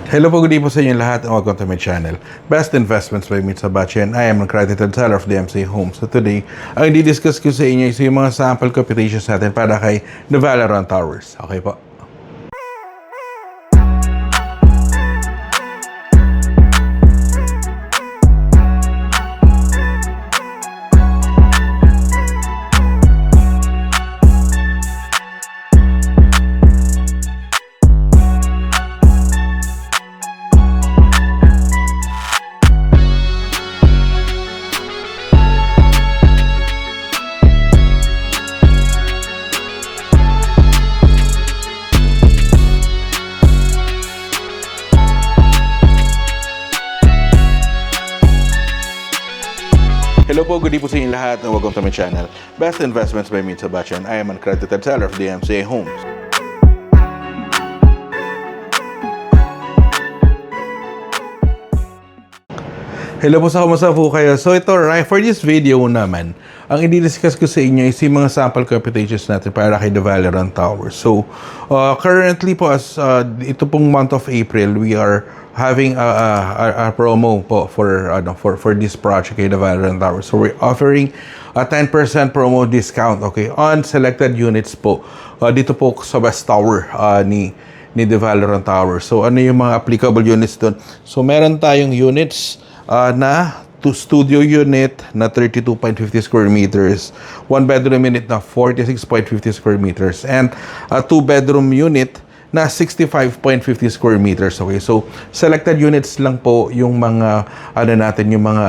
Hello po, good evening po sa inyo lahat and welcome to my channel. Best Investments by Mitsubishi and I am an accredited seller of DMC Homes. So today, ang i-discuss ko sa inyo is yung mga sample computations natin para kay The Valorant Towers. Okay po? Hello po, good evening po sa inyo lahat and welcome to my channel. Best Investments by Mitsubishi and I am an accredited seller of DMCA Homes. Hello po sa kumusta po kayo. So ito, right, for this video naman, ang i-discuss ko sa inyo is yung mga sample computations natin para kay The Valorant Towers. So currently po, as ito pong month of April, we are having a promo po for this project kay The Valorant Towers. So we're offering a 10% promo discount, okay, on selected units po dito po sa West Tower ni The Valorant Towers. So ano yung mga applicable units doon? So meron tayong units na studio unit na 32.50 square meters, 1 bedroom unit na 46.50 square meters, and a 2 bedroom unit na 65.50 square meters. Okay, so selected units lang po yung mga natin, yung mga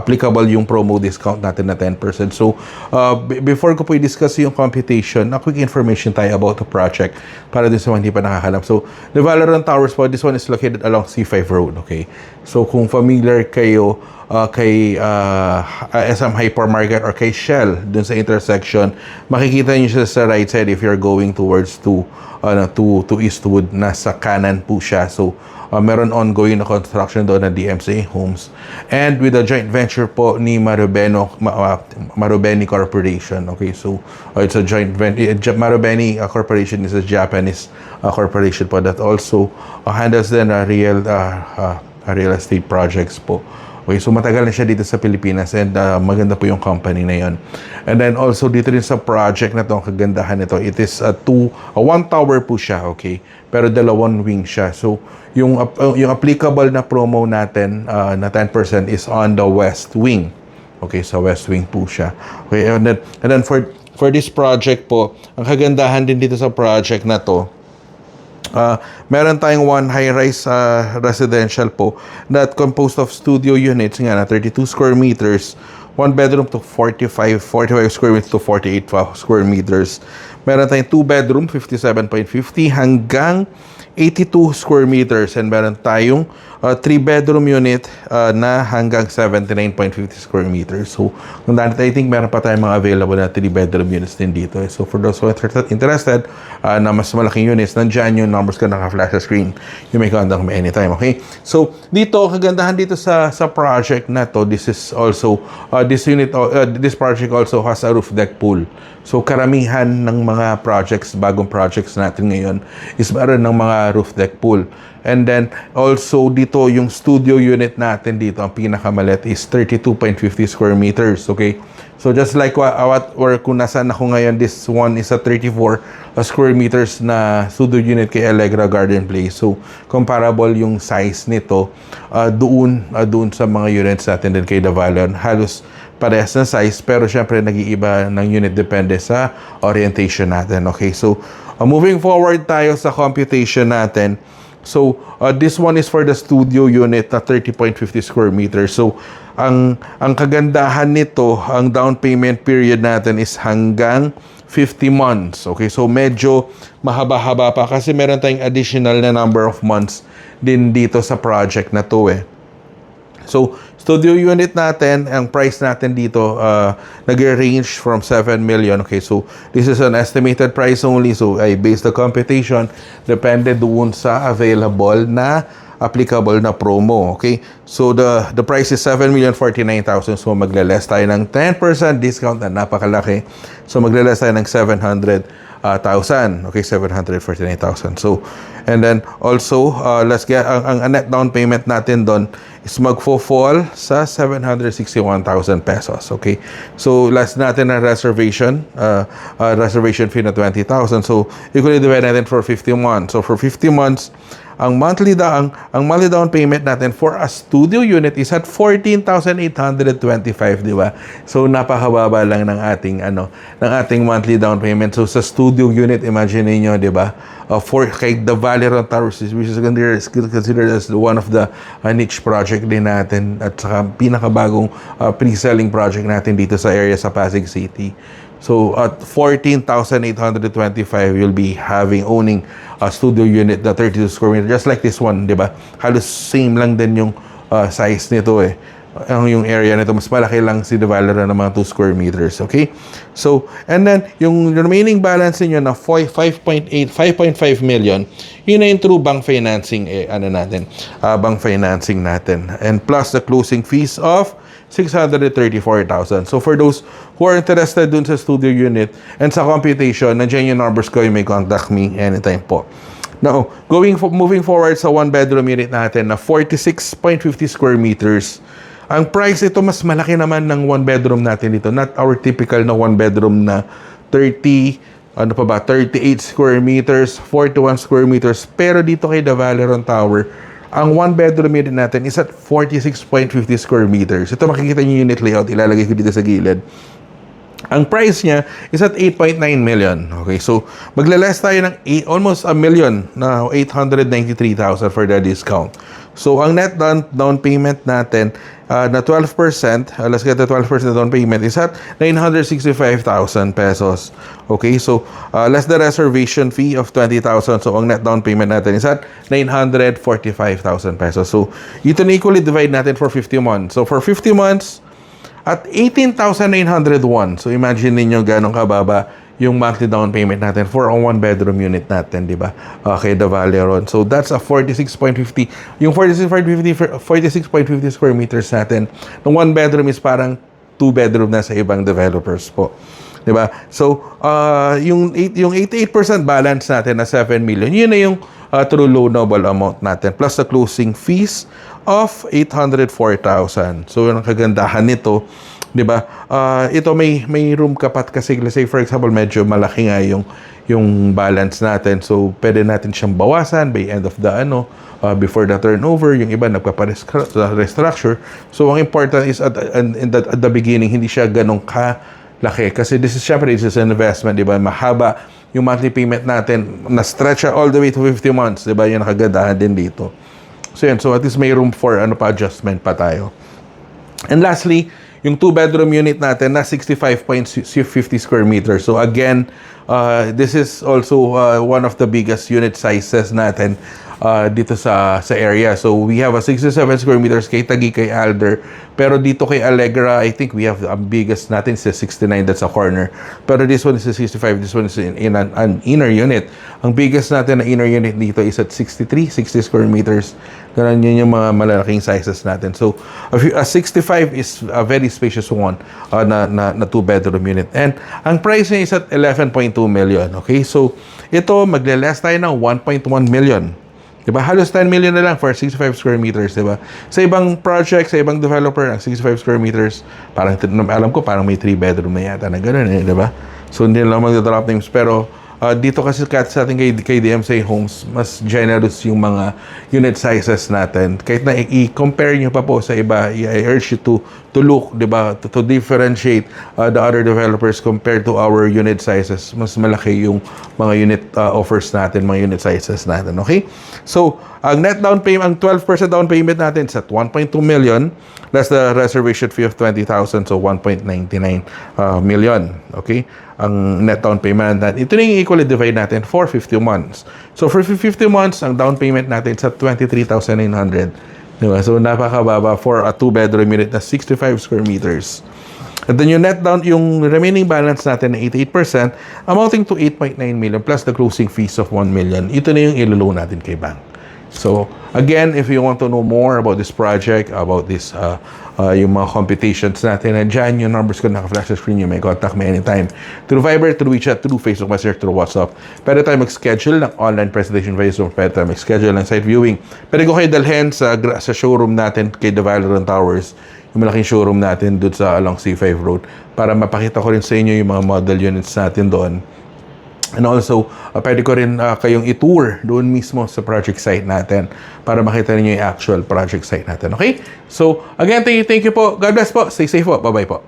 applicable yung promo discount natin na 10%. So before ko po i-discuss yung computation, a quick information tayo about the project para din sa mga hindi pa nakakalam. So The Valorant Towers po, this one is located along C5 Road. Okay, so kung familiar kayo kay SM Hypermarket or kay Shell dun sa intersection, makikita niyo siya sa right side if you're going towards to Eastwood. Nasa kanan po siya. So meron ongoing na construction doon na DMCA Homes and with a joint venture po ni Marubeni Corporation. Okay, so it's a joint venture. Marubeni Corporation is a Japanese corporation po that also handles then real estate projects po. Okay, so matagal na siya dito sa Pilipinas and maganda po yung company na yon. And then also dito rin sa project na to, ang kagandahan nito, it is one tower po siya, okay? Pero dalawang wing siya. So yung applicable na promo natin na 10% is on the west wing. Okay, sa west wing po siya. Okay, and then for this project po, ang kagandahan din dito sa project na to, meron tayong one high-rise residential po that composed of studio units nga na 32 square meters, one bedroom to 45 square meters to 48 square meters. Meron tayong 2 bedroom, 57.50 hanggang 82 square meters, and meron tayong 3 bedroom unit na hanggang 79.50 square meters. So, kung dahil I think meron pa tayong mga available na 3 bedroom units din dito. So, for those who are interested na mas malaking units, nandyan yung numbers ko naka-flash sa screen. You may contact me anytime, okay? So, dito, kagandahan dito sa project na to, this is also, this project also has a roof deck pool. So, karamihan ng mga bagong projects natin ngayon is meron ng mga roof deck pool. And then, also dito, yung studio unit natin dito, ang pinakamalit is 32.50 square meters, okay? So, just like kung nasaan ako ngayon, this one is a 34 square meters na studio unit kay Allegra Garden Place. So, comparable yung size nito doon sa mga units natin din kay The Valorant. Halos parehas na size, pero syempre nag-iiba ng unit depende sa orientation natin. Okay, so moving forward tayo sa computation natin. So this one is for the studio unit na 30.50 square meters. So ang kagandahan nito, ang down payment period natin is hanggang 50 months. Okay, so medyo mahaba-haba pa kasi meron tayong additional na number of months din dito sa project na to eh. So, studio unit natin, ang price natin dito, nag-range from 7 million. Okay, so this is an estimated price only. So, I base the computation depende doon sa available na applicable na promo. Okay? So the price is 7,049,000. So magle-less tayo ng 10% discount na napakalaki. So magle-less tayo ng 700,000. Okay, 749,000. So, and then also, let's get, ang net down payment natin doon is magfo-fall sa 761,000 pesos. Okay, so last natin na reservation, reservation fee na 20,000. So, equally divide natin for 50 months. So, for 50 months, ang monthly down payment natin for a studio unit is at 14,825, di ba? So napakababa lang ng ating monthly down payment. So sa studio unit, imagine niyo, di ba? For kay the Valeron Towers, which is considered as one of the niche project din natin at saka pinakabagong pre-selling project natin dito sa area sa Pasig City. So at 14,825, you'll be owning a studio unit na 32 square meter, just like this one, di ba? Halos same lang din yung size nito eh. Yung area nito, mas malaki lang si Valeron ng mga 2 square meters, okay? So, and then, yung remaining balance niyo na 5.5 million, yun na yung true bank financing, bank financing natin. And plus the closing fees of 634,000. So for those who are interested dun sa studio unit and sa computation, nandiyan yung numbers ko, you may contact me anytime po. Now, moving forward sa one bedroom unit natin na 46.50 square meters. Ang price ito mas malaki naman ng one bedroom natin dito. Not our typical na one bedroom na 38 square meters, 41 square meters. Pero dito kay The Valeron Tower, ang one bedroom unit natin is at 46.50 square meters. Ito makikita niyo unit layout. Ilalagay ko dito sa gilid. Ang price niya is at 8.9 million. Okay, so maglaless tayo ng almost a million na 893,000 for the discount. So ang net down payment natin na 12%, let's get the 12% down payment is at 965,000 pesos. Okay, so less the reservation fee of 20,000. So ang net down payment natin is at 945,000 pesos. So ito na equally divide natin for 50 months. So for 50 months, at 18,901. So imagine niyo gano'ng kababa yung monthly down payment natin for a one bedroom unit natin, di ba? Okay, The Valeron. So that's a 46.50. Yung 46.50 square meters natin, ng one bedroom is parang two bedroom na sa ibang developers po. Di ba? So yung 88% balance natin na 7 million, yun na yung true loanable amount natin plus the closing fees of 804,000. So yung kagandahan nito, 'di ba? Ito may room kapat kasi let's say for example medyo malaki nga yung balance natin. So pwede natin siyang bawasan by end of the before the turnover. Yung iba nagpapa-restructure. So ang important is at the beginning hindi siya ganong kalaki kasi this is an investment, 'di ba? Mahaba yung monthly payment natin na stretch all the way to 50 months, 'di ba? Yung nakagandahan din dito. So yun, so at least may room for adjustment pa tayo. And lastly, yung 2-bedroom unit natin na 65.50 square meters. So again, this is also one of the biggest unit sizes natin dito sa area. So we have a 67 square meters kay Taguig, kay Alder. Pero dito kay Allegra, I think we have ang biggest natin is 69, that's a corner. Pero this one is a 65, this one is in an inner unit. Ang biggest natin na inner unit dito is at 60 square meters. Ganun yun yung mga malalaking sizes natin. So a 65 is a very spacious one na 2-bedroom unit. And ang price niya is at 11.2 million. Okay, so ito magle-less tayo ng 1.1 million. Diba? Halos 10 million na lang for 65 square meters, diba? Sa ibang project, sa ibang developer, ang 65 square meters, parang alam ko, parang may 3-bedroom na yata na gano'n eh, diba? So, hindi lang mag-drop names. Pero, dito kasi sa ating kay DMCA Homes, mas generous yung mga unit sizes natin. Kahit na i-compare nyo pa po sa iba, I urge you to look, diba? To differentiate the other developers compared to our unit sizes. Mas malaki yung mga unit offers natin, mga unit sizes natin, okay? So, ang net down payment, ang 12% down payment natin is at 1.2 million. That's the reservation fee of 20,000, so 1.99 million, okay? Ang net down payment natin. Ito na yung equally divide natin for 50 months. So, for 50 months, ang down payment natin is at 23,900. Diba? So, napakababa for a 2-bedroom unit na 65 square meters. And then yung net down, yung remaining balance natin na 88%, amounting to 8.9 million plus the closing fees of 1 million. Ito na yung iloloan natin kay bank. So, again, if you want to know more about this project, about this, yung mga competitions natin, nandiyan yung numbers ko naka-flash sa screen, you may contact me anytime. Through Viber, through WeChat, through Facebook Messenger, through WhatsApp. Pwede tayo mag-schedule ng online presentation via Zoom. Pwede tayo mag-schedule ng site viewing. Pwede ko kayo dalhin sa showroom natin kay The Valorant Towers, yung malaking showroom natin doon sa along C5 Road, para mapakita ko rin sa inyo yung mga model units natin doon. And also, pwede ko rin kayong i-tour doon mismo sa project site natin para makita niyo yung actual project site natin. Okay? So, again, thank you po. God bless po. Stay safe po. Bye-bye po.